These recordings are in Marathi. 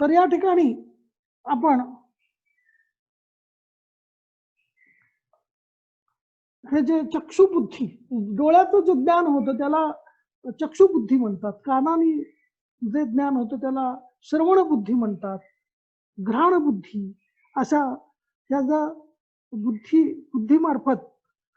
तर या ठिकाणी आपण हे जे चक्षुबुद्धी, डोळ्याचं जे ज्ञान होतं त्याला चक्षुबुद्धी म्हणतात, कानाने जे ज्ञान होतं त्याला श्रवण बुद्धी म्हणतात, घ्राण बुद्धी, अशा या ज्या बुद्धीमार्फत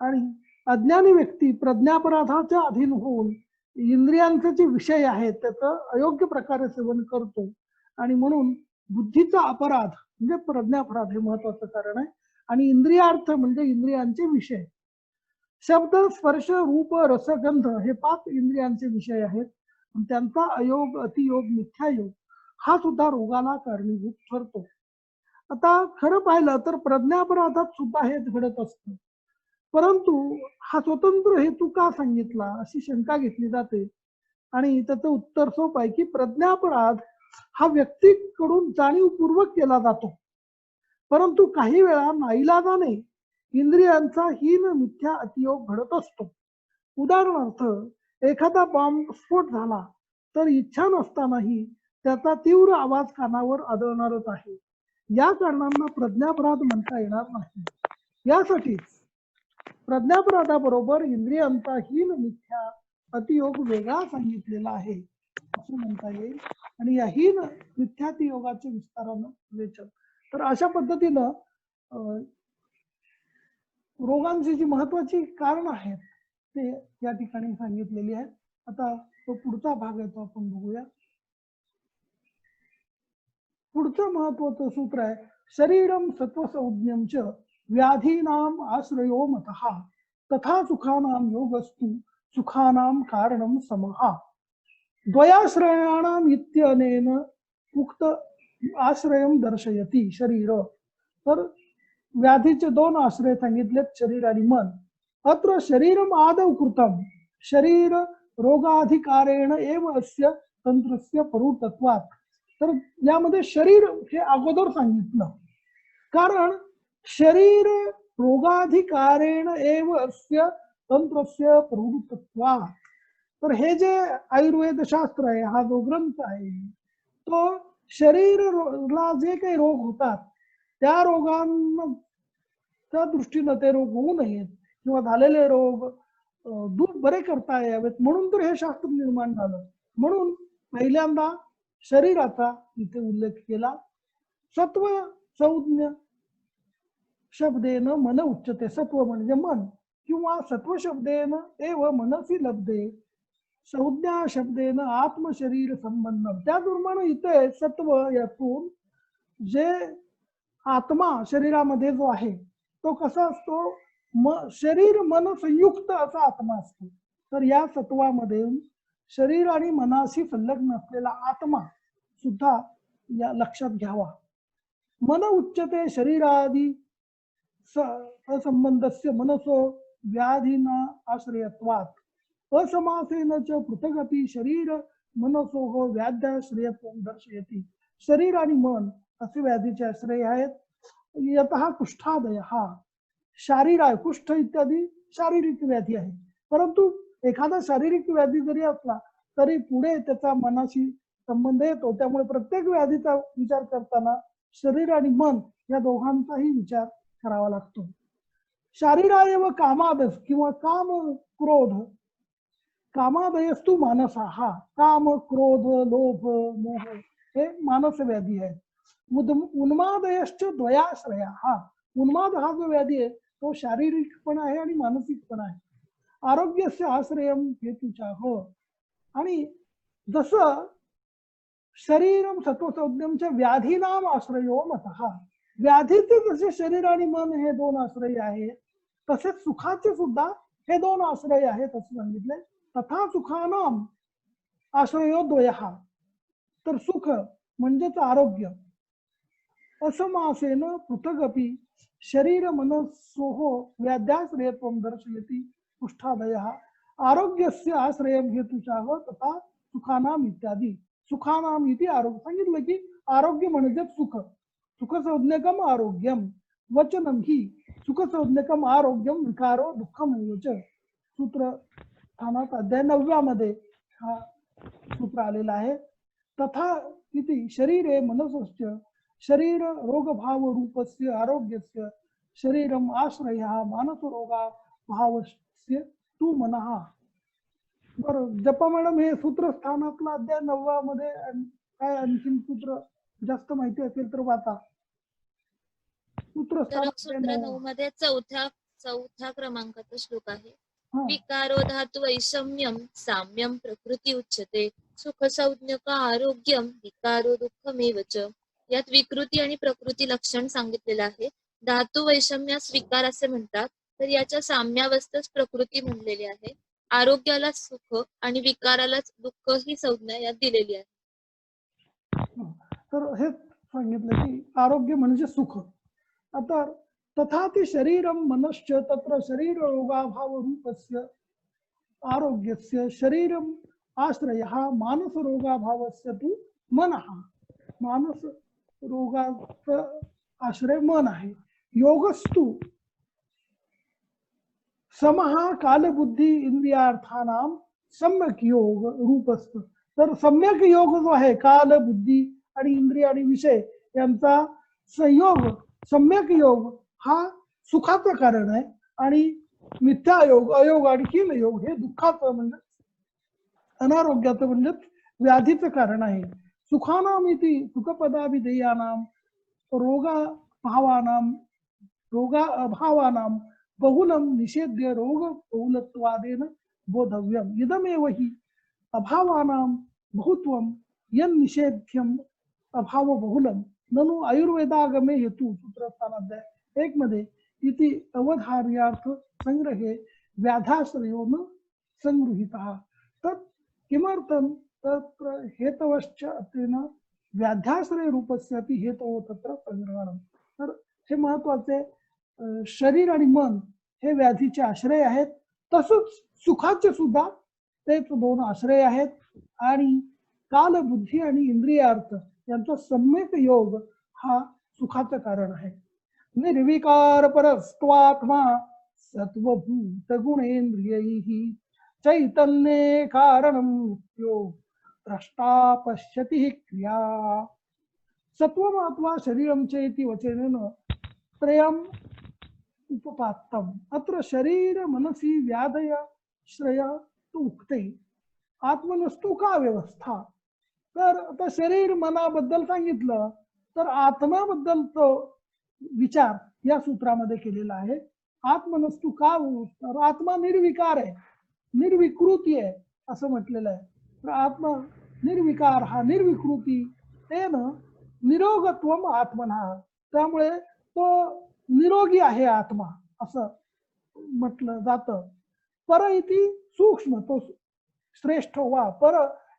आणि अज्ञानी व्यक्ती प्रज्ञापराधाच्या अधीन होऊन इंद्रियांचे जे विषय आहेत त्याचं अयोग्य प्रकारे सेवन करतो, आणि म्हणून बुद्धीचा अपराध म्हणजे प्रज्ञापराध हे महत्वाचं कारण आहे. आणि इंद्रियार्थ म्हणजे इंद्रियांचे विषय, शब्द स्पर्श रूप रसगंध हे 5 इंद्रियांचे विषय आहेत. त्यांचा अयोग, अतियोग, मिथ्यायोग हा सुद्धा रोगाला कारणीभूत ठरतो. आता खरं पाहिलं तर प्रज्ञापराधात सुद्धा हेच घडत असतं, परंतु हा स्वतंत्र हेतू का सांगितला अशी शंका घेतली जाते. आणि त्याचं उत्तर सोपं आहे की प्रज्ञापराध हा व्यक्तीकडून जाणीवपूर्वक केला जातो, परंतु काही वेळा नाईलाजाने इंद्रियांचा हीन मिथ्या अतियोग घडत असतो. उदाहरणार्थ, एखादा बॉम्ब स्फोट झाला तर इच्छा नसतानाही त्याचा तीव्र आवाज कानावर आदळणारच आहे. या कारणांना प्रज्ञापराध म्हणता येणार नाही. यासाठी प्रज्ञापराधाबरोबर इंद्रियांचा हीन मिथ्या अतियोग वेगळा सांगितलेला आहे असं म्हणता येईल. आणि या हीन मिथ्यातियोगाचे विस्तारानं विवेचन. तर अशा पद्धतीनं रोगांची जी महत्वाची कारण आहेत ते या ठिकाणी सांगितलेली आहेत. आता तो पुढचा भाग आहे तो आपण बघूया. पुढचं महत्वाचं सूत्र आहे शरीरम सत्वसंज्ञम च व्याधीनाम आश्रयो मतः तथा सुखानाम योगस्तु सुखानाम कारणम समः. द्वयाश्रयाणाम इत्यनेन उक्त आश्रयम दर्शयति शरीर. तर व्याधीचे 2 आश्रय सांगितलेत, शरीर आणि मन. अत्र शरीरम आदौ कृतम शरीर रोगाधिकारेण एव अस्य तंत्रस्य परुतत्वात्. तर यामध्ये शरीर हे अगोदर सांगितलं, कारण शरीर रोगाधिकारेण एव अस्य तंत्रस्य प्रवृत्तत्वात्. तर हे जे आयुर्वेद शास्त्र आहे, हा जो ग्रंथ आहे, तो शरीराला जे काही रोग होतात त्या रोगांच्या दृष्टीनं ते रोग होऊ नयेत किंवा झालेले रोग दूर बरे करता यावेत म्हणून तर हे शास्त्र निर्माण झालं. म्हणून पहिल्यांदा शरीराचा इथे उल्लेख केला. सत्व संज्ञ शब्देन मन उच्चते. सत्व म्हणजे मन, किंवा सत्व शब्देन एव मनसी लब्धे. संज्ञा शब्देन आत्मशरीर संबंध. त्याप्रमाणे इथे सत्व यातून जे आत्मा शरीरामध्ये जो आहे तो कसा असतो, शरीर मन संयुक्त असा आत्मा असतो. तर या सत्वामध्ये शरीर आणि मनाशी संलग्न असलेला आत्मा सुद्धा या लक्षात घ्यावा. मन उच्चते शरीरादी असंबंधस्य मनसो व्याधीना आश्रयत्वात्. असमासेन च पृथगपि शरीर मनसोः व्याध्याश्रयत्वं दर्शयति. शरीर आणि मन असे व्याधीचे आश्रय आहेत. यतः कुष्ठादयः. शारीरिक कुष्ठ इत्यादी शारीरिक व्याधी आहे, परंतु एखादा शारीरिक व्याधी जरी असला तरी पुढे त्याचा मनाशी संबंध येतो. त्यामुळे प्रत्येक व्याधीचा विचार करताना शरीर आणि मन या दोघांचाही विचार करावा लागतो. शारीराय व कामादस किंवा काम क्रोध. कामादयस्तु मानसा. हा काम क्रोध लोभ मोह हे मानस व्याधी आहेत. उन्मादयश्च द्वयाश्रया. हा उन्माद हा जो व्याधी आहे तो शारीरिक पण आहे आणि मानसिक पण आहे. आरोग्याचे आश्रयम हेतुचाह. आणि जसं शरीरम सत्वसंज्ञमच्या व्याधीनाम आश्रयो मतः. व्याधीचे जसे शरीर आणि मन हे 2 आश्रय आहेत, तसेच सुखाचे सुद्धा हे 2 आश्रय आहेत असं सांगितले. तथा सुखानाम आश्रयो द्वयः. तर सुख म्हणजेच आरोग्य. असमासेन पृथगपि शरीर मनसोः व्याध्याश्रयत्वं दर्शयति कुष्ठादयः. आरोग्यस्य आश्रयं हेतुचाह तथा सुखानाम इत्यादी. सुखानाम इति आरोग्य सांगितलं की आरोग्य म्हणजे सुख. सुखसंज्ञकम आरोग्यम वचनम ही सुखसंज्ञकम आरोग्यम विकारो दुःखम. सूत्र स्थानात अध्याय 9 मध्ये हा सूत्र आलेलं आहे. तथा इति शरीरे मनसस्य शरीर रोगभाव रूपस्य आरोग्यस्य शरीरम आश्रयः मानसरोगा भावस्य तू मनः. बरं जपा मॅडम, हे सूत्र स्थानातला अध्याय 9 मध्ये काय आणखीन सूत्र जास्त माहिती असेल तर वाचा. सूत्र सूत्र 9 मध्ये चौथ्या क्रमांकाचा श्लोक आहे. विकारो धातु वैषम्यम साम्यम प्रकृती उच्यते सुख संज्ञक आरोग्यम विकारो दुःखमेव च. यात विकृती आणि प्रकृती लक्षण सांगितलेलं आहे. धातू वैषम्यास विकार असे म्हणतात, तर याच्या साम्यावस्थेस प्रकृती म्हणलेली आहे. आरोग्याला सुख आणि विकारालाच दुःख ही संज्ञा यात दिलेली आहे. तर हेच सांगितलं की आरोग्य म्हणजे सुख. आता तथापि शरीरम मनश्च तत्र शरीर रोगाभाव रूपस्य आरोग्यस्य शरीरम आश्रयः मानस रोगाभावस्य तु मनः. मानस रोगाचा आश्रय मन आहे. योगस्तु समः कालबुद्धी इंद्रियार्थानां सम्यक योग रूपस्त. तर सम्यक योग जो आहे काल बुद्धी आणि इंद्रिय आणि विषय यांचा संयोग सम्यक योग हा सुखाचं कारण आहे आणि मिथ्या योग अयोग आणि हीन योग हे दुःखाचं म्हणजे अनारोग्याचं म्हणजे व्याधीचं कारण आहे. सुखानाम इति सुखपदाभिधेयानां रोगा अभावानां बहुलं निषेध्य रोग बहुलत्वादेन बोधव्यम. इदमेव हि अभावानां बहुत्वं यन्निषेध्यम अभाव बहुलं ननु आयुर्वेदागमे हेतु. सूत्रस्थानाध्याय 1 मध्ये इति अवधार्यार्थ संग्रहे व्याधाश्रयो न संगृहीतः. तत् किमर्थं तत्र हेतवश्च तेन व्याध्याश्रय रूपस्य अपि हेतवो तत्र संग्रहणं. तर हे महत्वाचे, शरीर आणि मन हे व्याधीचे आश्रय आहेत, तसंच सुखाचे सुद्धा तेच दोन आश्रय आहेत. आणि काल बुद्धी आणि इंद्रियार्थ यांचा सम्यक योग हा सुखाचं कारण आहे. निर्विकार परस्त्वात्मा सत्वभूत गुणेंद्रियैः चैतन्ये कारणं मृत्यो द्रष्टा पश्यति क्रिया. सत्वमात्मा शरीरं चेति वचनेन त्रयम् उपपात्तम्. अत्र शरीर मनसी व्याधय श्रय उक्ते आत्मनस्तु का व्यवस्था. तर आता शरीर मनाबद्दल सांगितलं, तर आत्म्याबद्दलचा विचार या सूत्रामध्ये केलेला आहे. आत्मनस्तु का व्यवस्था. आत्मा निर्विकार आहे, निर्विकृती आहे असं म्हटलेलं आहे. तर आत्मा निर्विकार हा निर्विकृती तेन निरोगत्वम आत्मना. त्यामुळे तो निरोगी आहे आत्मा असं म्हटलं जातं. पर इति सूक्ष्म, तो श्रेष्ठ वा. पर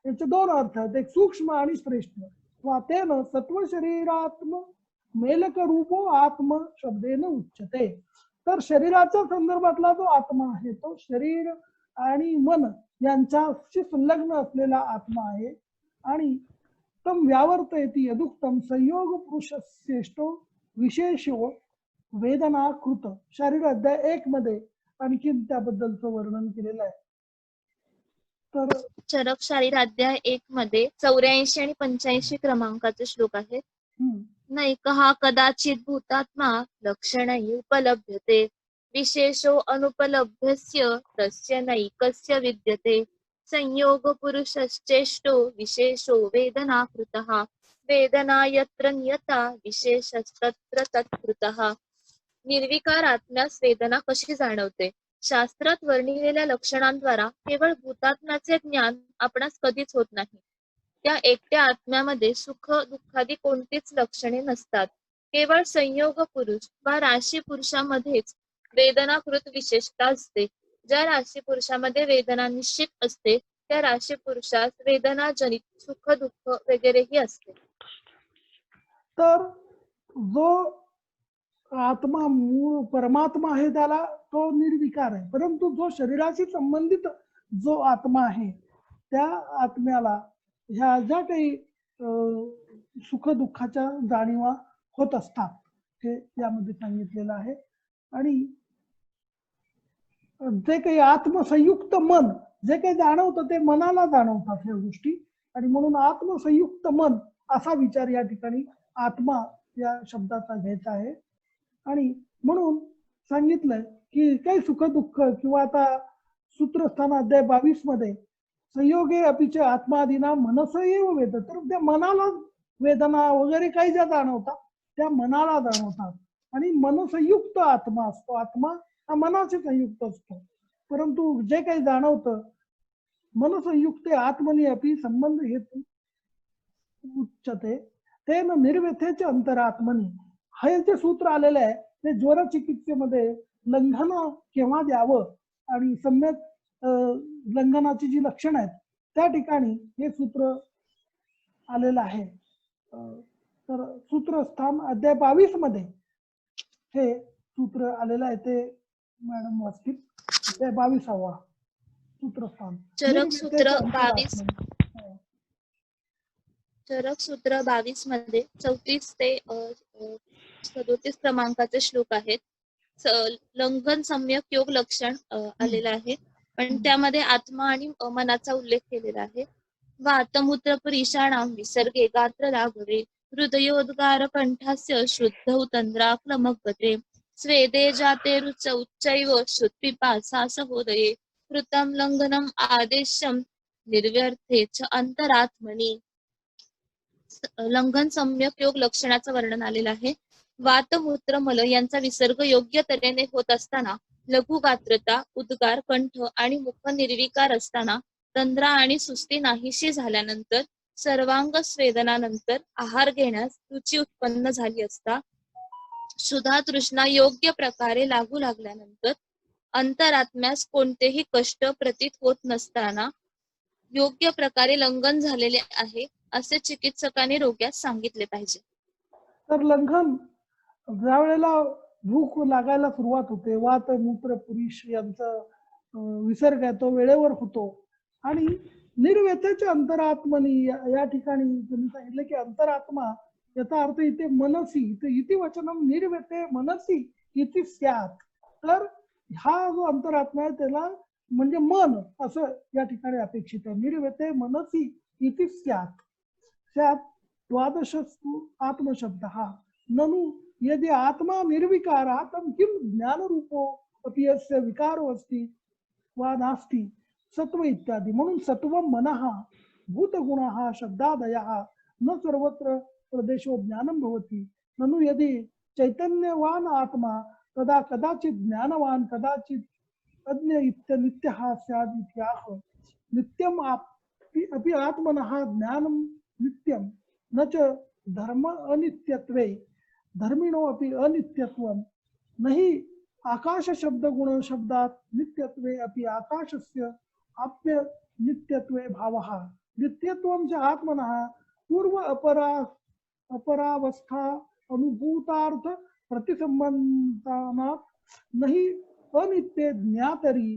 याचे दोन अर्थ आहेत, एक सूक्ष्म आणि श्रेष्ठ. वा तेन सत्व शरीरात्म मेलक रूपो आत्म शब्देन उच्यते. तर शरीराच्या संदर्भातला जो आत्मा आहे तो शरीर आणि मन यांच्याशी संलग्न असलेला आत्मा आहे. आणि तम व्यावर्तयति यदुक्तम संयोग पुरुषश्रेष्ठो विशेषो वेदना कृत. शारीर अध्याय 1 मध्ये आणखीन त्याबद्दलचं वर्णन केलेलं आहे. तर चरक शारीर अध्याय 1 मध्ये 84 आणि 85 क्रमांकाचे श्लोक आहेत. नैकः कदाचित भूतात्मा लक्षणैः उपलभ्यते विशेषो अनुपलभ्यस्य तस्य नैकस्य विद्यते संयोग पुरुषश्चेष्टो विशेषो वेदनाकृतः वेदना यत्र नियता विशेषस्तत्र तत्कृतः. निर्विकार आत्म्यास वेदना कशी जाणवते. शास्त्रात वर्णिलेल्या लक्षणांद्वारा केवळ भूतात्म्याचे ज्ञान आपणास कधीच होत नाही. त्या एकट्या आत्म्यामध्ये सुख दुःखादी कोणतीच लक्षणे नसतात. केवळ संयोग पुरुष वा राशी पुरुषामध्येच वेदनाकृत विशेषता असते. ज्या राशी पुरुषामध्ये वेदना निश्चित असते त्या राशी पुरुषास वेदनाजनित सुख दुःख वगैरेही असते. तर जो आत्मा मूळ परमात्मा आहे त्याला तो निर्विकार आहे, परंतु जो शरीराशी संबंधित जो आत्मा आहे त्या आत्म्याला ह्या ज्या काही सुख दुःखाच्या जाणीवा होत असतात हे यामध्ये सांगितलेलं आहे. आणि जे काही आत्मसंयुक्त मन जे काही जाणवतं ते मनाला जाणवतात ह्या गोष्टी. आणि म्हणून आत्मसंयुक्त मन असा विचार या ठिकाणी आत्मा या शब्दाचा घ्यायचा आहे. आणि म्हणून सांगितलंय की काही सुख दुःख किंवा आता सूत्रस्थान अध्याय 22 मध्ये संयोगे अपिच आत्मादीना मनस एव वेद, तर त्या मनाला वेदना वगैरे काही ज्या जाणवतात त्या मनाला जाणवतात. आणि मनसंयुक्त आत्मा असतो, आत्मा हा मनाशी संयुक्त असतो. परंतु जे काही जाणवतं मनसंयुक्ते आत्मनी अपि संबंध हेतू उच्चते तेन निर्व्यथेचे अंतरात्मनी. हे जे सूत्र आलेलं आहे ते ज्वर चिकित्सेमध्ये लंघन केव्हा द्यावं आणि सम्यक लंघनाची जी लक्षणं आहेत त्या ठिकाणी हे सूत्र आलेलं आहे. तर सूत्रस्थान अध्याय 22 मध्ये हे सूत्र आलेलं आहे, ते मॅडम वाचतील. अध्याय 22वा सूत्रस्थान चरक सूत्र 22. चरक सूत्र 22 मध्ये 34 ते 37 क्रमांकाचे श्लोक आहेत. लंघन सम्यक योग लक्षण आलेलं आहे, पण त्यामध्ये आत्मा आणि मनाचा उल्लेख केलेला आहे. वातमूत्र पुरीषाणां विसर्गे गात्र लाघवे हृदयोद्गार कंठास्य श्रुद्धौ तंद्राक्लमगते स्वेदे जाते रुच उच्चैव श्रुत्पिपासा सहोदये कृतं लंघनम आदेशम निर्व्यर्थे च अंतरात्मनि. लंघन सम्यक योग लक्षणाचं वर्णन आलेलं आहे. वात मूत्र मल यांचा विसर्ग योग्य तऱ्हेने होत असताना, लघु गात्रता, उद्गार, कंठ आणि मुख निर्विकार असताना, तंद्रा आणि सुस्ती नाहीशी झाल्यानंतर, सर्वांग स्वेदनानंतर आहार घेण्यास रुची उत्पन्न झाली असता, क्षुधा तृष्णा योग्य प्रकारे लागू लागल्यानंतर, अंतरात्म्यास कोणतेही कष्ट प्रतीत होत नसताना योग्य प्रकारे लंघन झालेले आहे असे चिकित्सकाने रोग्यास सांगितले पाहिजे. तर लंघन ज्या वेळेला भूक लागायला सुरुवात होते, वात मूत्र पुरुष यांचा विसर्ग आहे तो वेळेवर होतो आणि निर्व्यथेच्या अंतरात्मनी या ठिकाणी तुम्ही सांगितलं की अंतरात्मा याचा अर्थ इथे मनसी, इथे इति वचनम निर्व्यथे मनसी इति स्यात्. तर हा जो अंतरात्मा आहे त्याला म्हणजे मन असं या ठिकाणी अपेक्षित आहे. निर्व्यथे मनसी इति स्यात्. स्यात् द्वादशस्तु आत्मशब्द हा ननु यदि आत्मा निर्विकारा तम किम ज्ञान रूपो अपि यस्य विकारो अस्ति वा नास्ति सत्व इत्यादि. म्हणून सत्व मनः भूतगुणः शब्दादयः न सर्वत्र प्रदेशो ज्ञानं भवति. ननु यदि चैतन्यवान आत्मा तदा कदाचित् ज्ञानवान कदाचित् अज्ञ नित्यः स्यात् इत्याह. नित्यम अपि आत्मनः ज्ञानं नित्यं न च धर्म अनित्यत्वे धर्मिणो अपि अनित्यत्वं नहि आकाश शब्द गुण शब्दात् नित्यत्वे अपि आकाशस्य आप्य नित्यत्वे भावः. नित्यत्वं च आत्मनः पूर्व अपरावस्था अनुभूतार्थ प्रतिसंबंधानात् नहि अनित्ये ज्ञातरी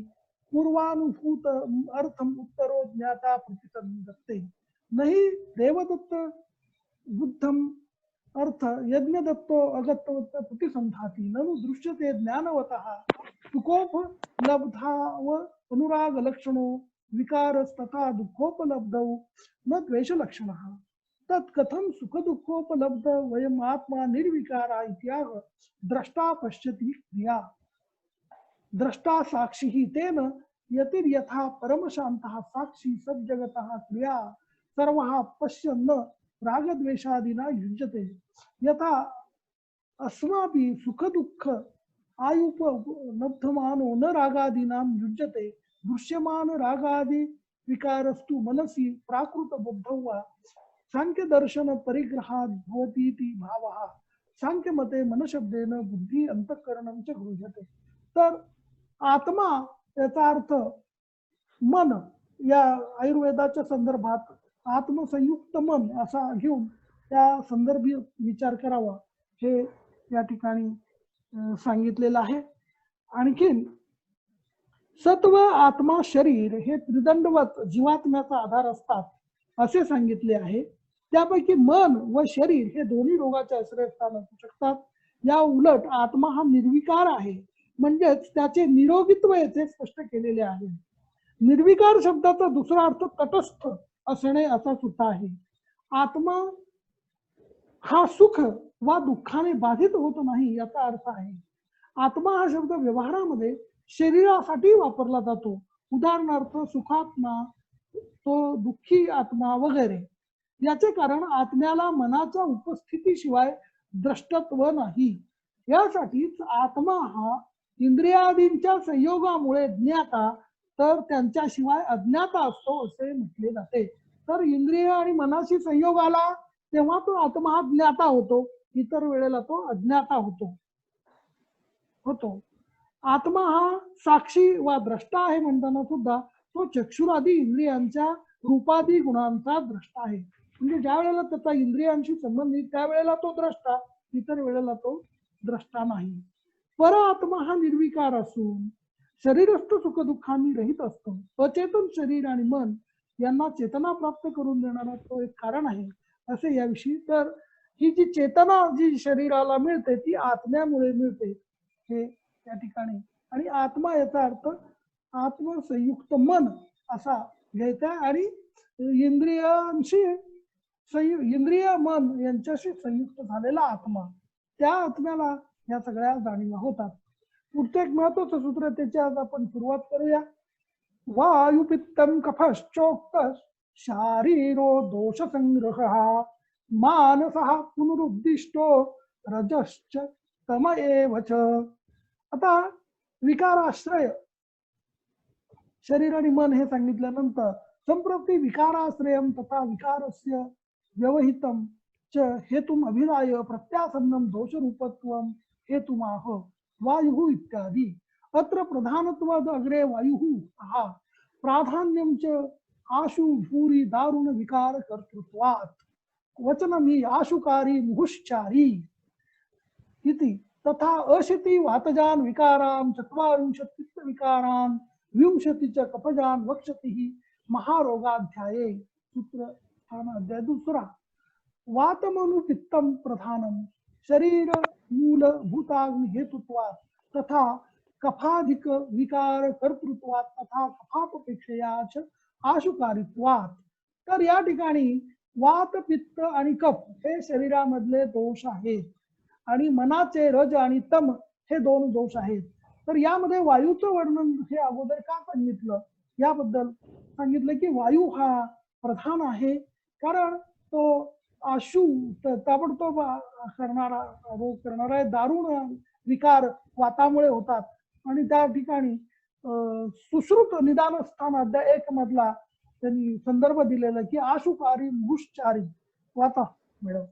पूर्वानुभूत अर्थम उत्तरो ज्ञाता प्रतिसंधत्ते. नहि देवदत्त बुद्धम अर्थ यज्ञदत्तो अगत्वत्त प्रतिसंधाति. ननु दृश्यते ज्ञानवतः सुखोप लब्धाव अनुराग लक्षणो विकारस्तथा दुःखोपलब्धौ न द्वेष लक्षणः. तत् कथं सुख दुःखोपलब्ध वयम् आत्मा निर्विकारा इत्याह. द्रष्टा पश्यति क्रिया द्रष्टा साक्षी तेन यतिर्यथा परमशान्तः साक्षी सज्जगतः क्रिया सर्वः पश्यन् रागद्वेषादिना युज्यते. यथा अस्माभिः सुख दुःख आयुपलब्धमानो न रागादीनां युज्यते. दृश्यमान रागादि विकारस्तु मनसि प्राकृत बुद्धौ वा सांख्य दर्शन परिग्रहात् भवतीति भावः. सांख्य मते मनशब्देन बुद्धी अंतःकरणं च गृह्यते. तर आत्मा याचा अर्थ मन या आयुर्वेदाच्या संदर्भात आत्मसंयुक्त मन असा घेऊन त्या संदर्भी विचार करावा हे या ठिकाणी सांगितलेलं आहे. आणखीन सत्व आत्मा शरीर हे त्रिदंडवत जीवात्म्याचा आधार असतात असे सांगितले आहे. त्यापैकी मन व शरीर हे दोन्ही रोगाचे आश्रयस्थान असू शकतात. या उलट आत्मा हा निर्विकार आहे, म्हणजेच त्याचे निरोगित्व येथे स्पष्ट केलेले आहे. निर्विकार शब्दाचा दुसरा अर्थ तटस्थ असणे असा सुद्धा आहे. आत्मा हा सुख वा दुःखाने बाधित होत नाही याचा अर्थ आहे. आत्मा हा शब्द व्यवहारामध्ये शरीरासाठी वापरला जातो. उदाहरणार्थ सुखात्मा, तो दुःखी आत्मा वगैरे. याचे कारण आत्म्याला मनाच्या उपस्थितीशिवाय द्रष्टत्व नाही. यासाठीच आत्मा हा इंद्रियादींच्या संयोगामुळे ज्ञाता तर त्यांच्याशिवाय अज्ञाता असतो असे म्हटले जाते. तर इंद्रिय आणि मनाशी संयोग आला तेव्हा तो आत्मा हा ज्ञाता होतो, इतर वेळेला तो अज्ञाता होतो. आत्मा हा साक्षी वा द्रष्टा आहे म्हणताना सुद्धा तो चक्षुरादी इंद्रियांच्या रूपादी गुणांचा द्रष्टा आहे. म्हणजे ज्या वेळेला त्याचा इंद्रियांशी संबंधित त्यावेळेला तो द्रष्टा, इतर वेळेला तो द्रष्टा नाही. पर आत्मा हा निर्विकार असून शरीरस्थ सुखदुःखांनी रहित असतो. अचेतन शरीर आणि मन यांना चेतना प्राप्त करून देणारा तो एक कारण आहे असे याविषयी. तर ही जी चेतना जी शरीराला मिळते ती आत्म्यामुळे मिळते हे त्या ठिकाणी. आणि आत्मा याचा अर्थ आत्मसंयुक्त मन असा घ्यायचा. आणि इंद्रियांशी इंद्रिय मन यांच्याशी संयुक्त झालेला आत्मा, त्या आत्म्याला या सगळ्या जाणीवा होतात. पुढचं एक महत्वाचं सूत्र त्याची आज आपण सुरुवात करूया. वायू पित्तम कफश्चोक्त शारीरो दोष संग्रह मानसः पुनरुद्दिष्टो रजश्च तम एवच. आता विकाराश्रय शरीर आणि मन हे सांगितल्यानंतर संप्रति विकाराश्रयम तथा विकारस्य व्यवहितम च हेतुम अभिधाय प्रत्यासन्नम दोषरूपत्वम हेतुमाह वायुः इत्यादि. अत्र प्रधानत्वाद अग्रे वायुः हा प्राधान्यम च आशु भूरि दारुण विकार कर्तृत्वात् वचनमी आशुकारी मुहुश्चारी इति. तथा अशिति वातजान विकारां चत्वारिंशत् पित्त विकारान् विंशति च कफजान वक्षति महारोगाध्याये. सूत्र स्थान अध्याय दुसरा. वातमनु पित्तम प्रधानम शरीर मूल भूताग्नि हेतुत्वात् तथा कफाधिक विकार कर्तृत्वात् तथा कफापेक्षया च आशुकारित्वात्. तर या ठिकाणी वात पित्त आणि कफ हे शरीरामधले दोष आहेत आणि मनाचे रज आणि तम हे दोन दोष आहेत. तर यामध्ये वायूचं वर्णन हे अगोदर का सांगितलं याबद्दल सांगितलं की वायू हा प्रधान आहे, कारण तो आशु ताबडतोब करणारा रोग करणारा दारुण विकार वातामुळे होतात. आणि त्या ठिकाणी सुश्रुत निदान स्थान अध्याय 1 मधला त्यांनी संदर्भ दिलेला की आशुकारी मुहुश्चारी वाता मॅडम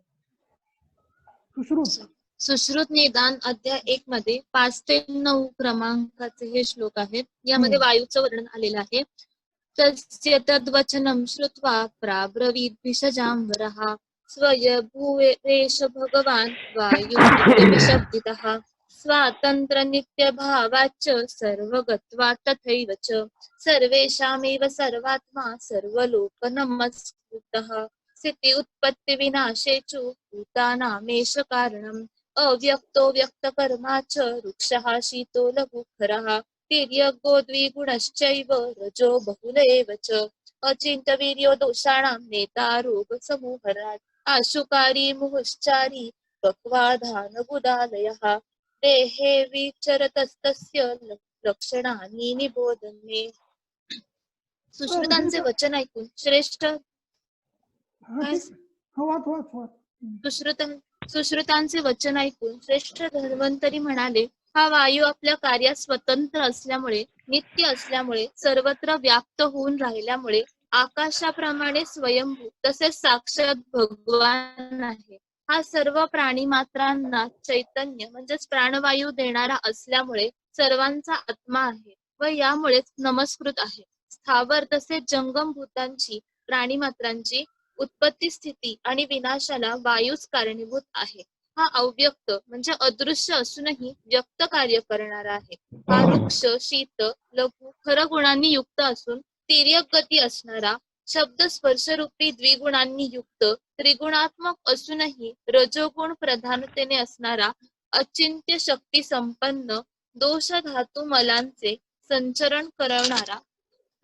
सुश्रुत निदान अध्याय 1 मध्ये 5 ते 9 क्रमांकाचे हे श्लोक आहेत. यामध्ये वायूचं वर्णन आलेलं आहे. तस्य तद्वचनं श्रुत्वा प्राब्रवीत् भिषजाम्बरः स्वयंभूरेष भगवान् वायुः स्वातंत्र्य नित्यभावाच्च सर्वगत्वात् तथैव च सर्वेषामेव सर्वात्मा सर्वलोक नमस्कृतः स्थिति उत्पत्ति विनाशे च भूतानामेष कारणम् अव्यक्तो व्यक्तकर्मा च वृक्षः शीतो लघुखरः तिर्यगो द्विगुणश्चैव रजो बहुल एव च अचिन्त्यवीर्यो दोषाणां नेता रोग समूहराट् आशुकारी मुहुश्चारी बह्वाधानबुदालयः देहे विचरतस्तस्य लक्षणानि निबोधने. सुश्रुतांचे वचन ऐकून श्रेष्ठ सुश्रुतांचे वचन ऐकून श्रेष्ठ धन्वंतरी म्हणाले, हा वायू आपल्या कार्यात स्वतंत्र असल्यामुळे, नित्य असल्यामुळे, सर्वत्र व्याप्त होऊन राहिल्यामुळे आकाशाप्रमाणे स्वयंभू तसेच साक्षात भगवान आहे. हा सर्व प्राणी मात्रांना चैतन्य म्हणजेच प्राणवायू देणारा असल्यामुळे सर्वांचा आत्मा आहे व यामुळेच नमस्कृत आहे. स्थावर तसेच जंगम भूतांची प्राणी मात्रांची उत्पत्ती स्थिती आणि विनाशाला वायूच कारणीभूत आहे. हा अव्यक्त म्हणजे अदृश्य असूनही व्यक्त कार्य करणारा आहे. हा वृक्ष शीत लघु खर गुणांनी युक्त असून तिर्यक गती असणारा, शब्द स्पर्शरूपी द्विगुणांनी युक्त, त्रिगुणात्मक असूनही रजोगुण प्रधानतेने असणारा, अचिंत्य शक्ती संपन्न, दोष धातू मलांचे संचरण करवणारा,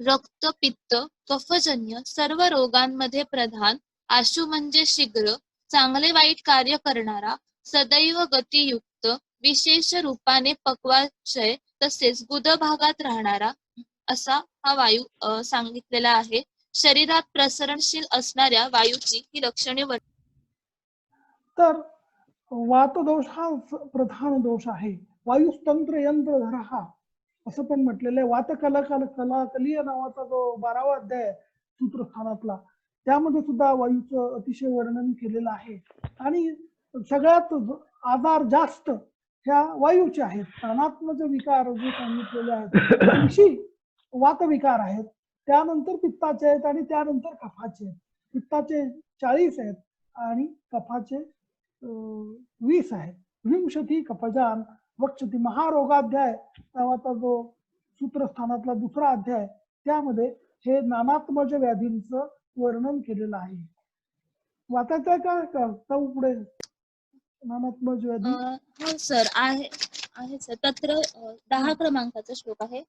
रक्त पित्त कफजन्य सर्व रोगांमध्ये प्रधान, आशु म्हणजे शीघ्र, चांगले वाईट कार्य करणारा, सदैव गतियुक्त, विशेष रूपाने पक्वाशय तसेच गुद भागात राहणारा असा हा वायू सांगितलेला आहे. शरीरात प्रसरणशील असणाऱ्या वायूची ही लक्षणे तर वातदोष हा प्रधान दोष आहे. वायुस्तंत्र यंत्रधर हा असं पण म्हटलेलं आहे. वातकलकलीय नावाचा जो 12वा अध्याय सूत्रस्थानातला, त्यामध्ये सुद्धा वायूचं अतिशय वर्णन केलेलं आहे. आणि सगळ्यात आजार जास्त ह्या वायूचे आहेत. प्राणात्मक विकार जे सांगितलेले आहेत 80 वातविकार आहेत, त्यानंतर पित्ताचे आहेत आणि त्यानंतर कफाचे आहेत. पित्ताचे 40 आहेत आणि कफाचे 20 आहेत. विंशती कफजान वक्षती महारोगाध्याय नावाचा जो सूत्रस्थानातला दुसरा अध्याय, त्यामध्ये हे नानात्मज व्याधींचं वर्णन केलेलं आहे. वाचायचं का पुढे नानात्मज व्याधी? हो सर, आहे सर. तत्र 10 क्रमांकाचा श्लोक आहे.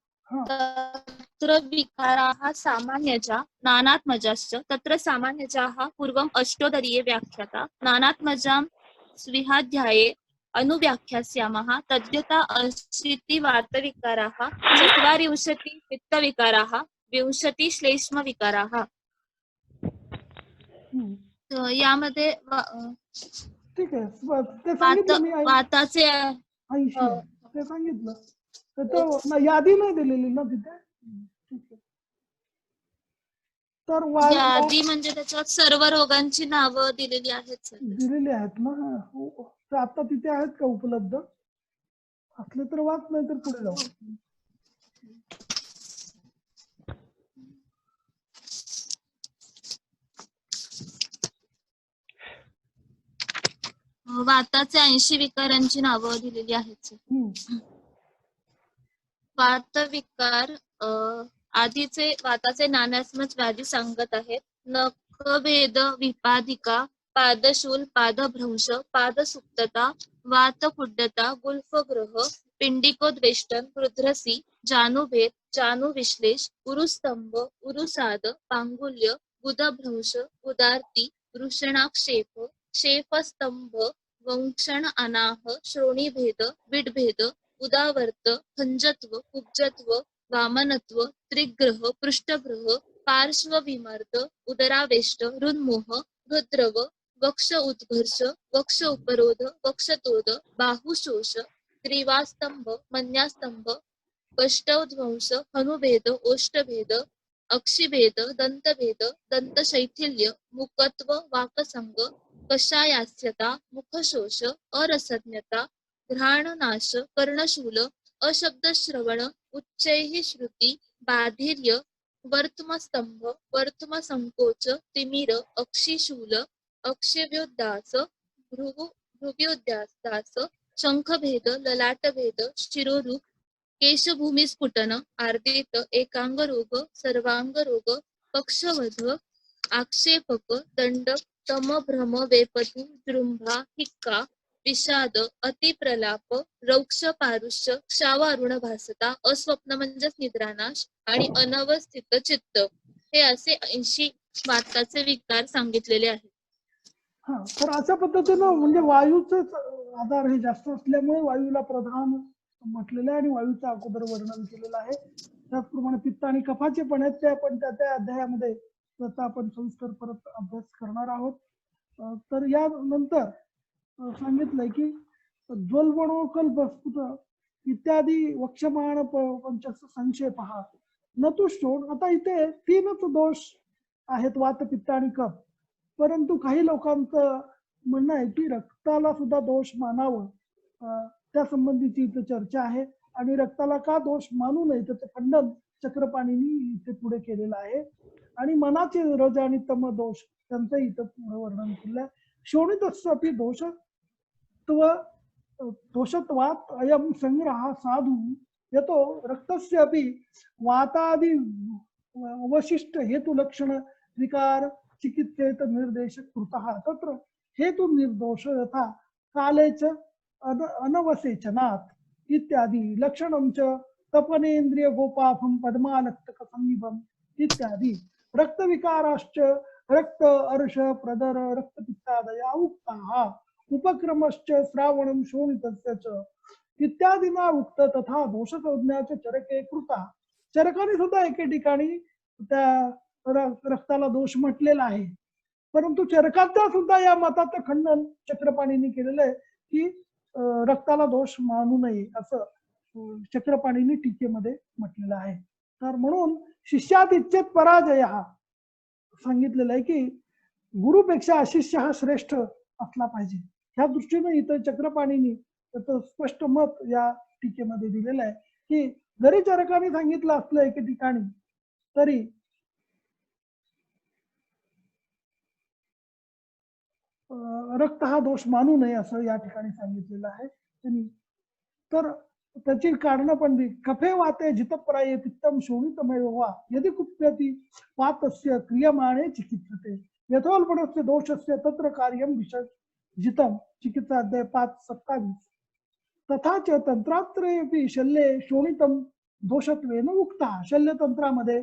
तत्र विकाराः सामान्यजा नानात्मजाश्च. तत्र सामान्यजाः पूर्वम् अष्टोदरीये व्याख्याता, नानात्मजां स्विहाध्याये अनुव्याख्यास्यामः. तद्यथा 80 वातविकाराः, 40 पित्तविकाराः, 20 श्लेष्मविकाराः. यामध्ये ठीक आहे, ते सांगितलं मी. वाताचे 80 ते सांगितलं. तर यादी नाही दिलेली ना तिथे. तर यादी म्हणजे त्याच्यात सर्व रोगांची नावं दिलेली आहेत सर. दिलेली आहेत ना. तर आता तिथे आहेत का उपलब्ध? असले तर वाच, नाही तर पुढे जाऊ. वाताचे 80 विकारांची नावं दिलेली आहेत सर. वातविकार आधीचे वाताचे नानात्मज व्याधी सांगत आहेत. नखभेद विपादिका, पादशूल, पादभ्रंश, पादसुप्तता, वातकुड्डता, गुल्फग्रह, पिंडिकोद्वेष्टन, रुद्रसी, जानुभेद, जानुविश्लेष, उरुस्तंभ, उरुसाद, पांगुल्य, गुदभ्रंश, उदार्ती, वृषणाक्षेप, शेफस्तंभ, वंक्षण अनाह, श्रोणीभेद, विडभेद, उदावर्त, खंजत्व, कुब्जत्व, वामनत्व, त्रिग्रह, पृष्ठग्रह, पार्श्वविमर्द, उदरावेष्ट, हृन्मोह, हृद्रव, वक्ष उद्घर्ष, वक्ष उपरोध, वक्षतोद, बाहुशोष, ग्रीवास्तंभ, मन्यास्तंभ, कष्टोध्वंस, हनुभेद, ओष्ठभेद, अक्षिभेद, दंतभेद, दंतशैथिल्य, मुकत्व, वाकसंग, कषायास्यता, मुखशोष, अरसज्ञता, घ्राणनाश, कर्णशूल, अशब्दश्रवण, उच्चैः श्रुती, बाधिर्य, वर्त्मस्तंभ, वर्त्मसंकोच, तिमिर, अक्षिशूल, अक्षव्योद्दास, भ्रुव्योद्दास, शंखभेद, ललाटभेद, शिरोरूप, केशभूमिस्फुटन, आर्दित, एकांगरोग, सर्वांगरोग, पक्षवध, आक्षेपक, दंडक, तमभ्रम, वेपतू, जृंभा, हिक्का, विषाद, अतिप्रलाप, रौक्ष पारुष्य, क्षावारुण भासता, अस्वप्न म्हणजेच निद्रानाश आणि अनवस्थित चित्त, हे असे 80 वाताचे विकार सांगितलेले आहेत. तर अशा पद्धतीनं म्हणजे वायूचे आजार हे जास्त असल्यामुळे वायूला प्रधान म्हटलेलं आहे आणि वायूचं अगोदर वर्णन केलेलं आहे. त्याचप्रमाणे पित्त आणि कफाचे पण आहेत, ते आपण त्या अध्यायामध्ये त्याचा आपण सविस्तर परत अभ्यास करणार आहोत. तर या नंतर सांगितलंय की ज्वलवणोकल्पस्फुट इत्यादी वक्षमाण पंचस संक्षेपहा नतुष्टोण. आता इथे 3च दोष आहेत, वात, पित्त आणि कफ. परंतु काही लोकांचं म्हणणं आहे की रक्ताला सुद्धा दोष मानावं, त्या संबंधीची इथे चर्चा आहे. आणि रक्ताला का दोष मानू नये त्याचं खंडन चक्रपाणींनी इथे पुढे केलेलं आहे. आणि मनाचे रज आणि तम दोष त्यांचं इथं पुढे वर्णन केलं आहे. शोणितस्यापि दोषत्वात् अयं संग्रह साधु यतो रक्तस्यापि वातादि अवशिष्ट हेतु लक्षण विकार चिकित्सेत निर्देश कृतः तत्र हेतु निर्दोष यथा काले च अनवसेचनात् इत्यादि लक्षणं च तपनेन्द्रिय गोपाफम पद्मालक्तक समीपम इत्यादि। रक्त विकाराश्च रक्त अर्श प्रदर रक्तपित्तादया उक्ताः उपक्रमश्च श्रावणं शोणितस्य च इत्यादीना उक्त तथा दोष संज्ञाचे चरके कृता। चरकाने सुद्धा एके ठिकाणी त्या रक्ताला दोष म्हटलेला आहे, परंतु चरकाचा सुद्धा या मताचं खंडन चक्रपाणींनी केलेलं आहे की रक्ताला दोष मानू नये असं चक्रपाणींनी टीकेमध्ये म्हटलेलं आहे। तर म्हणून शिष्यात इच्छेत पराजय हा सांगितलेलं आहे की गुरुपेक्षा अशिष्य हा श्रेष्ठ असला पाहिजे। ह्या दृष्टीने इथं चक्रपाणींनी त्याचं स्पष्ट मत या टीकेमध्ये दिलेलं आहे की जरी चरकाने सांगितलं असलं एके ठिकाणी तरी रक्त हा दोष मानू नये असं या ठिकाणी सांगितलेलं आहे त्यांनी। तर त्याची कारण पण दी कफे वाते जितप्राये पित्तम शोणितमेव वा यदि कुप्यति वातस्य क्रियमाणे चिकित्सते यथोल्पणस्य दोषस्य तत्र कार्यम विसर्जितम चिकित्सा अध्याय 5:27 तथा च तंत्रात्रयेपि शल्ये शोणितम दोषत्वेन उक्ता। शल्य तंत्रामध्ये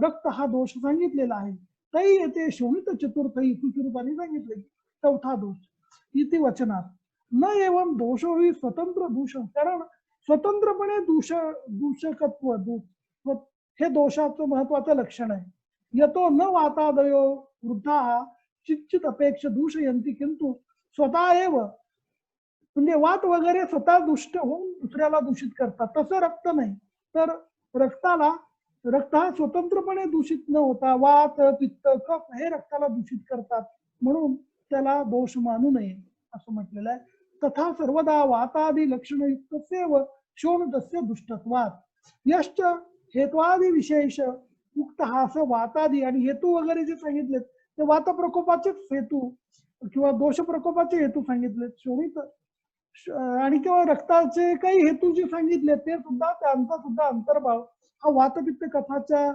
रक्त हा दोष सांगितलेला आहे, तरी येथे शोणित चतुर्थी सुश्रुतांनी सांगितले चौथा दोष इति वचनात न एवं दोषो ही स्वतंत्र दूषण, कारण स्वतंत्रपणे दूषकत्व हे दोषाचं महत्वाचं लक्षण आहे। यतो न वातादयो वृद्धा चिच्चित अपेक्ष दूषयंती किंतु स्वतः एव म्हणजे वात वगैरे स्वतः दुष्ट होऊन दुसऱ्याला दूषित करतात, तसं रक्त नाही। तर रक्त हा स्वतंत्रपणे दूषित न होता वात पित्त कफ हे रक्ताला दूषित करतात, म्हणून त्याला दोष मानू नये असं म्हटलेलं आहे। तथा सर्वदा वातादि लक्षणयुक्तस्यैव शोणितस्य दुष्टत्वात् यश्च हेत्वादि विशेष उक्त हा असं वातादि आणि हेतू वगैरे जे सांगितलेत ते वात प्रकोपाचेच हेतू किंवा दोष प्रकोपाचे हेतू सांगितलेत। शोणित आणि किंवा रक्ताचे काही हेतू जे सांगितले ते सुद्धा त्यांचा सुद्धा अंतर्भाव हा वातपित्त कफाच्या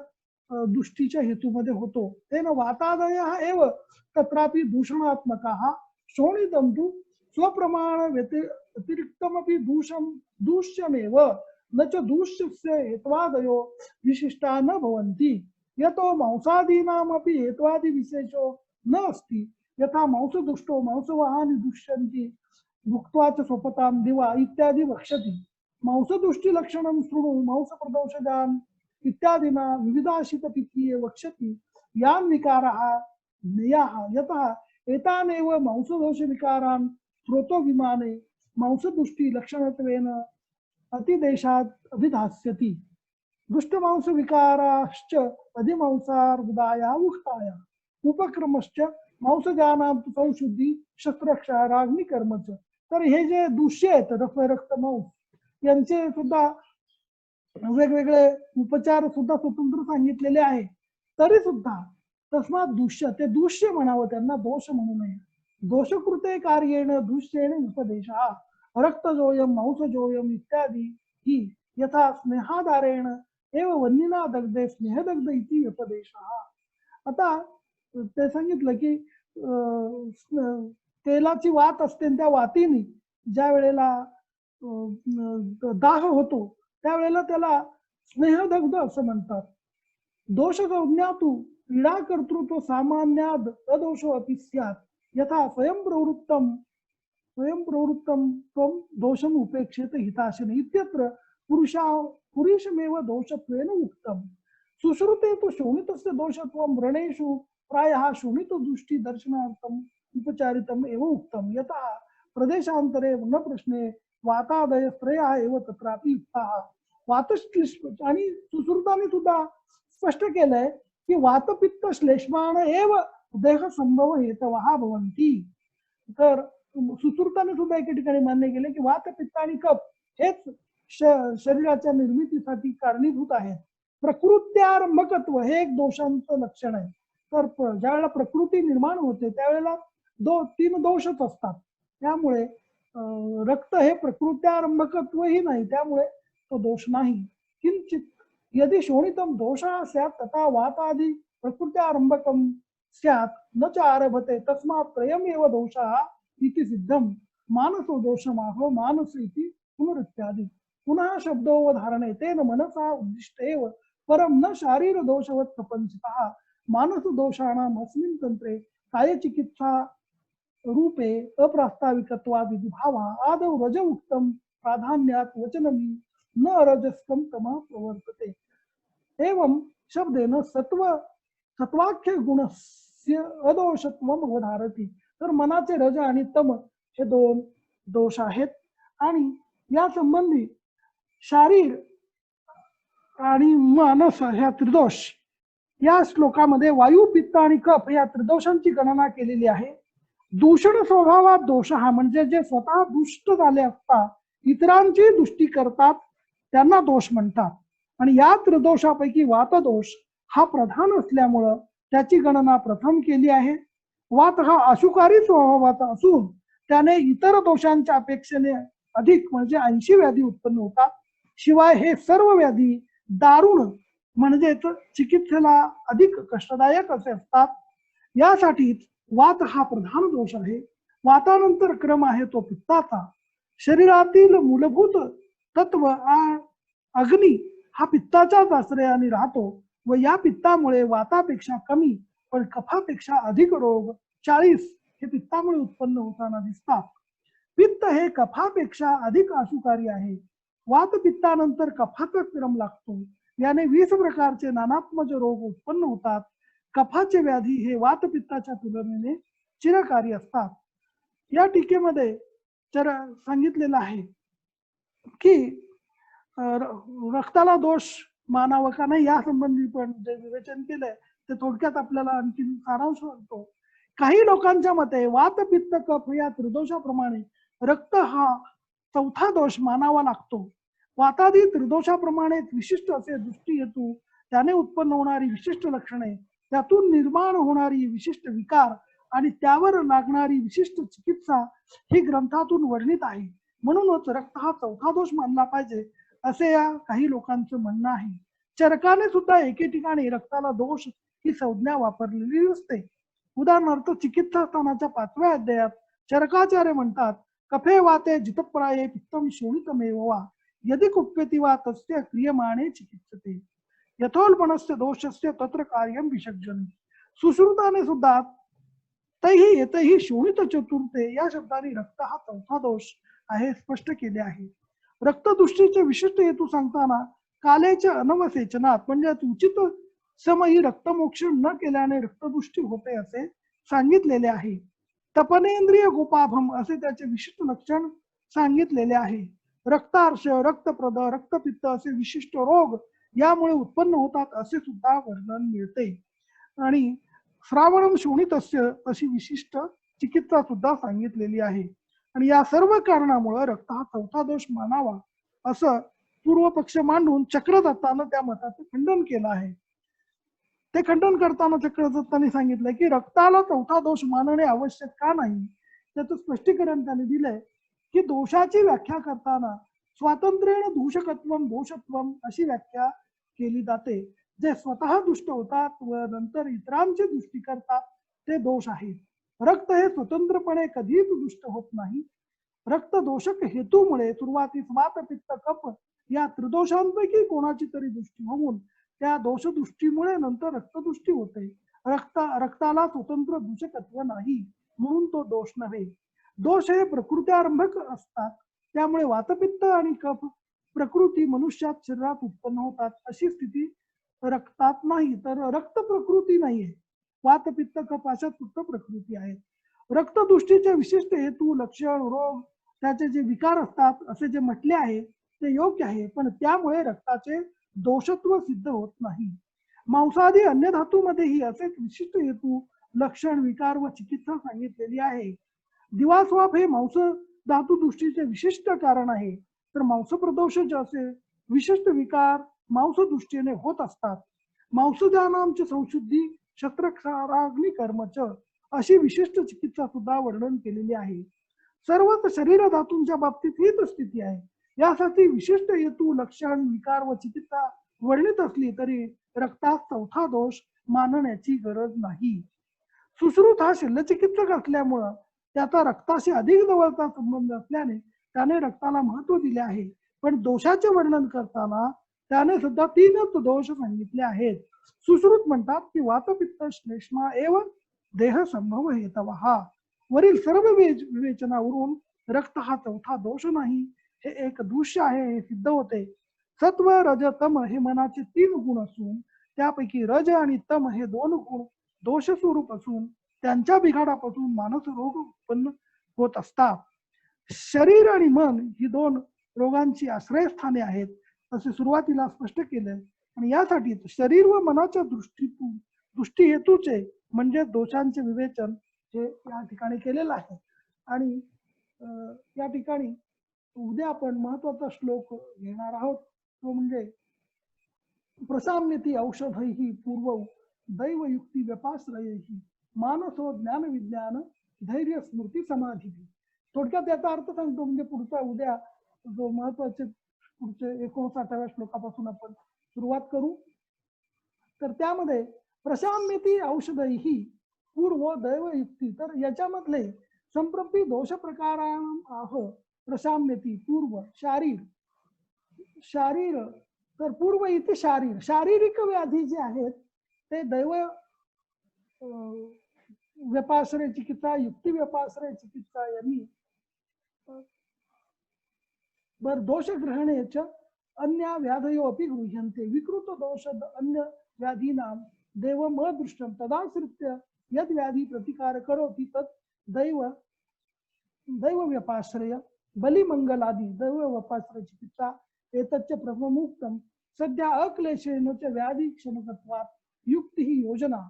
दृष्टीच्या हेतूमध्ये होतो। तेन वातादय हा एव तत्रापि दूषणात्मक हा शोणितं तु स्वप्रमाण व्यतिरिक्तमपि दूष्यमेव न च दूष्यस्य हेत्वादयो विशिष्टा न भवन्ति यतो मांसादीनामपि हेत्वादि विशेषो न अस्ति यथा मांसदुष्टो मांसवाहानि दुष्यन्ति भुक्त्वा च स्वपतां दिवा इत्यादि वक्ष्यति। मांसदुष्टि लक्षणं शृणु मांसप्रदोषजान् इत्यादिना विविधाशित पित्तीये वक्ष्यति यान् विकाराः ज्ञेयाः यतः एतानेव मांसदोष विकारान् स्रोतो विमाने मांसदुष्टि लक्षणत्वेन अतिदेशात् अभिधास्यति। दुष्टमांस विकाराश्च अधिमांसार्बुदाया उक्ताया उपक्रमश्च मांसजानां संशुद्धि शस्त्रक्षाराग्निकर्मच। तर हे जे दूष्य आहेत रक्त मांस यांचे सुद्धा वेगवेगळे उपचार सुद्धा स्वतंत्र सांगितलेले आहे, तरी सुद्धा तस्मात दूष्य ते दूष्य म्हणावं, त्यांना दोष म्हणू नये। दोषकृते कार्येण दूष्येण उपदेशः रक्तजोयम मांसजोयम इत्यादि ही यथा स्नेहाधारेण एव वन्निना दग्धे स्नेहदग्ध इति उपदेशः। आता ते सांगितलं की तेलाची वात असते, त्या वातीने ज्या वेळेला दाह होतो त्यावेळेला त्याला स्नेहदग्ध असं म्हणतात। दोष संज्ञातु पीडा कर्तृत्व सामान्याद अदोषो अपि स्यात् यथा स्वयं प्रवृत्तम त्वं दोषम उपेक्षेत हिताशने इत्यत्र पुरुषमेव दोषत्वेन उक्तम। सुश्रुते तु शोणितस्य दोषत्वं व्रणेषु प्रायः शोणित दृष्टि दर्शनार्थम उपचारितम एव उक्तम यथा प्रदेशांतरे न प्रश्ने वातादय त्रयः एव तत्रापि युक्ताः। वातश्लेष्म आणि सुश्रुताने सुद्धा स्पष्ट केलंय की वातपित्त श्लेष्माण एव देह संभव हेतवः भवन्ति। तर सुश्रुताने सुद्धा एके ठिकाणी मान्य केले की वात पित्त आणि कफ हेच शरीराच्या निर्मितीसाठी कारणीभूत आहेत। प्रकृत्यारंभकत्व हे एक दोषांचं लक्षण आहे। तर ज्यावेळेला प्रकृती निर्माण होते त्यावेळेला तीन दोषच असतात, त्यामुळे रक्त हे प्रकृत्यारंभकत्वही नाही, त्यामुळे तो दोष नाही। किंचित यदि शोणितम दोषः स्यात् तथा वातादि प्रकृत्यारंभकम स्यात् न च आरभते तस्मात् त्रयमेव दोषः इति सिद्धम। मानसो दोषमाहो मानस इति पुनरित्यादि। पुनः शब्दो व धारणे तेन मनसा उद्दिष्ट एव परम न शारीर दोषवत् प्रपंचितः मानस दोषाणाम अस्मिन् तंत्रे काय चिकित्सा रूपे अप्रास्ताविकत्वादिति भावा आदौ रज उक्तम प्राधान्यात् वचनमी न रजस्कम तमः प्रवर्तते एवं शब्देन सत्वाख्य गुणस्य अदोषत्वम अवधारती. तर मनाचे रज आणि तम हे दोन दोष आहेत आणि या संबंधी शारीर आणि मानस ह्या त्रिदोष या श्लोकामध्ये वायू पित्त आणि कफ या त्रिदोषांची गणना केलेली आहे. दूषण स्वभावात दोष हा म्हणजे जे स्वतः दुष्ट झाले असता इतरांची दुष्टी करतात त्यांना दोष म्हणतात आणि या त्रिदोषापैकी वातदोष हा प्रधान असल्यामुळं त्याची गणना प्रथम केली आहे. वात हा अशुकारी स्वभावाचा असून त्याने इतर दोषांच्या अपेक्षेने अधिक म्हणजे 80 व्याधी उत्पन्न होतात. शिवाय हे सर्व व्याधी दारुण म्हणजेच चिकित्सेला अधिक कष्टदायक असे असतात. यासाठीच वात हा प्रधान दोष आहे. वातानंतर क्रम आहे तो पित्ताचा. शरीरातील मूलभूत तत्व अग्नी हा पित्ताच्याच आश्रयाने राहतो व या पित्तामुळे वातापेक्षा कमी पण कफापेक्षा अधिक रोग 40 हे पित्तामुळे उत्पन्न होताना दिसतात. पित्त हे कफापेक्षा अधिक अशुकारी आहे. वात पित्तानंतर कफाचा क्रम लागतो. याने 20 प्रकारचे नानात्मज रोग उत्पन्न होतात. कफाचे व्याधी हे वात पित्ताच्या तुलनेने चिरकारी असतात. या टीकेमध्ये सांगितलेलं आहे की रक्ताला दोष मानावा का नाही या संबंधी पण जे विवेचन केलंय ते थोडक्यात आपल्याला आणखी सारांश सांगतो. काही लोकांच्या मते वात पित्त कफ या त्रिदोषाप्रमाणे रक्त हा चौथा दोष मानावा लागतो. वातादी त्रिदोषाप्रमाणे विशिष्ट असे दृष्टी हेतू त्याने उत्पन्न होणारी विशिष्ट लक्षणे त्यातून निर्माण होणारी विशिष्ट विकार आणि त्यावर लागणारी विशिष्ट चिकित्सा ही ग्रंथातून वर्णित आहे. म्हणूनच रक्त हा चौथा दोष मानला पाहिजे असे या काही लोकांचं म्हणणं आहे. चरकाने सुद्धा एके ठिकाणी रक्ताला दोष ही संज्ञा वापरलेली असते. उदाहरणार्थ चिकित्सा स्थानाच्या 5व्या अध्यायात चरकाचार्य म्हणतात कफे वाते जितप्राये पित्तम शोणितमेव वा यदि कुप्यति वा तस्य क्रियमाणे चिकित्सते यथोल्पणस्य दोषस्य तत्र कार्यम विषज्जन. सुश्रुताने सुद्धा तैहि येतैहि शोणित चतुर्थे या शब्दाने रक्त हा चौथा दोष आहे स्पष्ट केले आहे. रक्तदृष्टीचे विशिष्ट हेतू सांगताना कालेच्या अनवसेचनात म्हणजे उचित समयी रक्तमोक्ष न केल्याने रक्तदृष्टी होते असे सांगितलेले आहे. तपनेंद्रिय गोपाभम असे त्याचे विशिष्ट लक्षण सांगितलेले आहे. रक्तार्श रक्तप्रद रक्तपित्त असे विशिष्ट रोग यामुळे उत्पन्न होतात असे सुद्धा वर्णन मिळते आणि श्रावणम शोणितस्य अशी विशिष्ट चिकित्सा सुद्धा सांगितलेली आहे. आणि या सर्व कारणामुळे रक्त हा चौथा दोष मानावा असं पूर्व पक्ष मांडून चक्रदत्तानं त्या मताचं खंडन केलं आहे. ते खंडन करताना चक्रदत्ताने सांगितलंय की रक्ताला चौथा दोष मानणे आवश्यक का नाही त्याचं स्पष्टीकरण त्याने दिलंय की दोषाची व्याख्या करताना स्वातंत्र्येण दूषकत्वम दोषत्वम अशी व्याख्या केली जाते. जे स्वतः दुष्ट होतात व नंतर इतरांची दृष्टी करतात ते दोष आहेत. रक्त हे स्वतंत्रपणे कधीच दुष्ट होत नाही. रक्त दोषक हेतूमुळे सुरुवातीस वात पित्त कफ या त्रिदोषांपैकी कोणाची तरी दृष्टी होऊन त्या दोषदृष्टीमुळे नंतर रक्तदृष्टी होते. रक्ताला स्वतंत्र दूषकत्व नाही म्हणून तो दोष नव्हे. दोष हे प्रकृत्यारंभक असतात. त्यामुळे वातपित्त आणि कफ प्रकृती मनुष्यात शरीरात उत्पन्न होतात अशी स्थिती रक्तात नाही तर रक्त प्रकृती नाहीये. वातपित्त कफ अशा फक्त प्रकृती आहेत. रक्तदृष्टीचे विशिष्ट हेतू लक्षण रोग त्याचे जे विकार असतात असे जे म्हटले आहे ते योग्य आहे पण त्यामुळे रक्ताचे दोषत्व सिद्ध होत नाही. मांसादी अन्य धातूमध्येही असेच विशिष्ट हेतू लक्षण विकार व चिकित्सा सांगितलेली आहे. दिवास्वाप हे मांस धातू दृष्टीचे विशिष्ट कारण आहे तर मांसप्रदोष असे विशिष्ट विकार मांस दृष्टीने होत असतात. मांसजानांची संशुद्धी शस्त्रक्षाराग्नी कर्मच अशी विशिष्ट चिकित्सा सुद्धा वर्णन केलेली आहे. सर्वच शरीर धातूंच्या बाबतीत हीच स्थिती आहे. यासाठी विशिष्ट हेतू लक्षण विकार व चिकित्सा वर्णित असली तरी रक्तात चौथा दोष मानण्याची गरज नाही. सुश्रुत हा शल्यचिकित्सक असल्यामुळं त्याचा रक्ताशी अधिक जवळचा संबंध असल्याने त्याने रक्ताला महत्व दिले आहे. पण दोषाचे वर्णन करताना त्याने सुद्धा 3च दोष सांगितले आहेत. सुश्रुत म्हणतात की वातपित्त श्लेष्मा एव देह संभव हेतवहा. वरील सर्व विवेचनावरून रक्त हा चौथा दोष नाही, हे एक दृश्य आहे हे सिद्ध होते. सत्व रज तम हे मनाचे 3 गुण असून त्यापैकी रज आणि तम हे 2 गुण दोष स्वरूप असून त्यांच्या बिघाडापासून मानस रोग उत्पन्न होत असतात. शरीर आणि मन ही 2 रोगांची आश्रयस्थाने आहेत असे सुरुवातीला स्पष्ट केले. आणि यासाठी शरीर व मनाच्या दृष्टी हेतूचे म्हणजे दोषांचे विवेचन हे या ठिकाणी केलेलं आहे. आणि या ठिकाणी उद्या आपण महत्वाचा श्लोक घेणार आहोत, तो म्हणजे प्रसाम्यती औषधैहि पूर्व दैव युक्ती व्यपाश्रयैहि मानसो ज्ञान विज्ञान धैर्य स्मृती समाधी. थोडक्यात याचा अर्थ सांगतो, म्हणजे पुढचा उद्या जो महत्वाचे पुढचे 59व्या श्लोकापासून आपण सुरुवात करू. तर त्यामध्ये प्रशाम्यती औषधैहि पूर्व दैव युक्ती, तर याच्यामधले संप्रती दोष प्रकाराः प्रशाम्यती पूर्व शारीर तर पूर्व इथे शारीरिक व्याधी जे आहेत ते दैव व्यपाश्रय चिकित्सा युक्ती व्यपाश्रय चिकित्सा यांनी बर दोष ग्रहणेच अन्य व्याधयो अपि गृह्यन्ते विकृत दोष अन्य व्याधीनां देवम अदृष्टं तदाश्रित्य यद व्याधी प्रतिकार करोति तत् दैव व्यपाश्रय बलिमंगलादि दैव व्यपाश्रय चिकित्सा एतच्च प्रथमोक्तं सद्या अक्लेशेन च व्याधि क्षणकत्वात् युक्ति योजना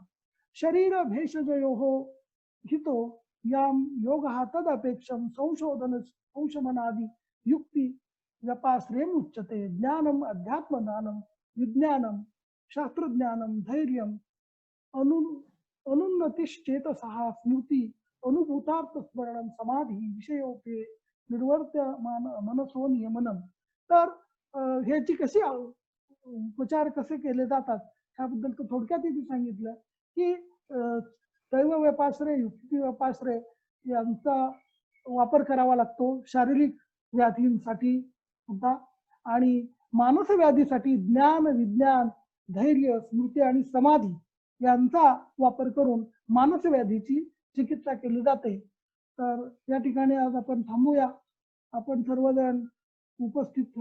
शरीर भेषजयोः हितो यां योगः तदपेक्षं संशोधनादि युक्ति व्यपाश्रयम् उच्यते. ज्ञानम अध्यात्मज्ञानम विज्ञानम शास्त्रज्ञानम धैर्यम अनुन्नतिश्चेतसः स्मृति अनुभूतार्थ स्मरणम समाधि विषयोपे निर्वर्त्यमान मनसो नियमनम. तर ह्याची कशी उपचार कसे केले जातात ह्याबद्दल थोडक्यात इथे सांगितलं की दैव व्यपाश्रय युक्ती व्यपाश्रय यांचा वापर करावा लागतो शारीरिक व्याधींसाठी सुद्धा, आणि मानस व्याधीसाठी ज्ञान विज्ञान धैर्य स्मृती आणि समाधी यांचा वापर करून मानस व्याधीची चिकित्सा केली जाते. तर या ठिकाणी आज आपण थांबूया. आपण सर्वजण उपस्थित